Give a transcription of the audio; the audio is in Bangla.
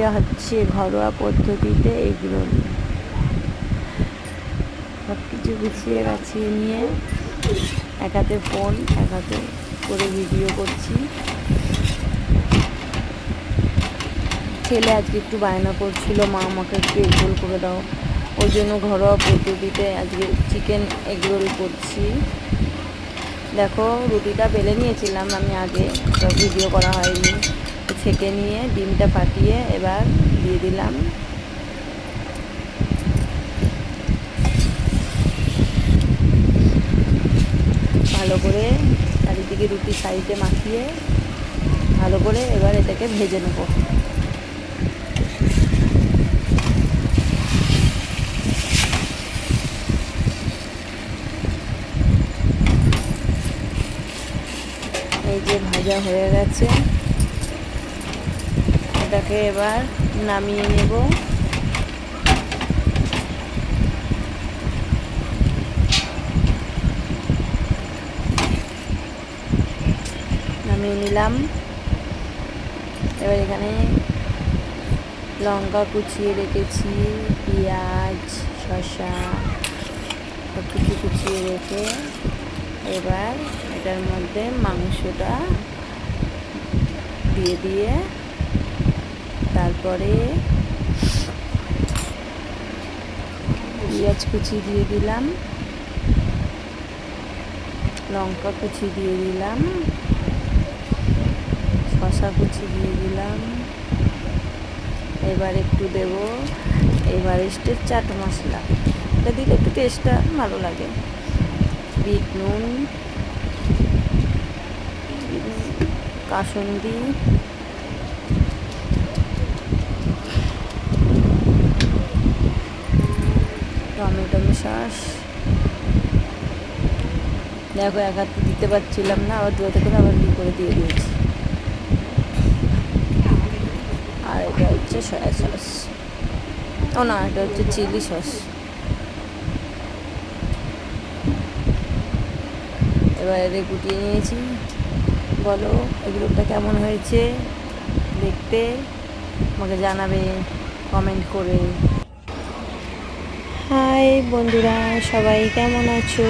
আজকে হচ্ছে ঘরোয়া পদ্ধতিতে এগুলো সব কিছু গুছিয়ে গাছিয়ে নিয়ে এক হাতে ফোন এক হাতে করে ভিডিও করছি। ছেলে আজকে একটু বায়না করছিল, মা আমাকে একটু এগরোল করে দাও, ওই জন্য ঘরোয়া পদ্ধতিতে আজকে চিকেন এগরোল করছি। দেখো রুটিটা বেলে নিয়েছিলাম আমি আগে, তো ভিডিও করা হয়নি। ছেঁকে নিয়ে ডিমটা ফাটিয়ে এবার দিয়ে দিলাম। ভালো করে চারিদিকে রুটি সাইডে মাখিয়ে ভালো করে এবার এটাকে ভেজে নেব। এই যে ভাজা হয়ে গেছে, এটাকে এবার নামিয়ে নেব। নামিয়ে নিলাম। এবার এখানে লঙ্কা কুচিয়ে রেখেছি, পেঁয়াজ, শসা সব কিছু কুচিয়ে রেখে এবার এটার মধ্যে মাংসটা দিয়ে তারপরে পেঁয়াজ কুচি দিয়ে দিলাম, লঙ্কা কুচি দিয়ে দিলাম, শসা কুচি দিয়ে দিলাম। এবার একটু দেব এভারেস্টের চাট মশলা, এটা দিলে একটু টেস্টটা ভালো লাগে। বিট নুন, কাসুন্দি, টমেটো সস। দেখো এক হাতে দিতে পারছিলাম না, আবার দু হাতে করে আবার করে দিয়ে দিয়েছি। আর এটা হচ্ছে সয়া সস, ও না এটা হচ্ছে চিলি সস। এবার এটা গুটিয়ে নিয়েছি। বলো এগুলোটা কেমন হয়েছে দেখতে, আমাকে জানাবে কমেন্ট করে। হাই বন্ধুরা, সবাই কেমন আছো?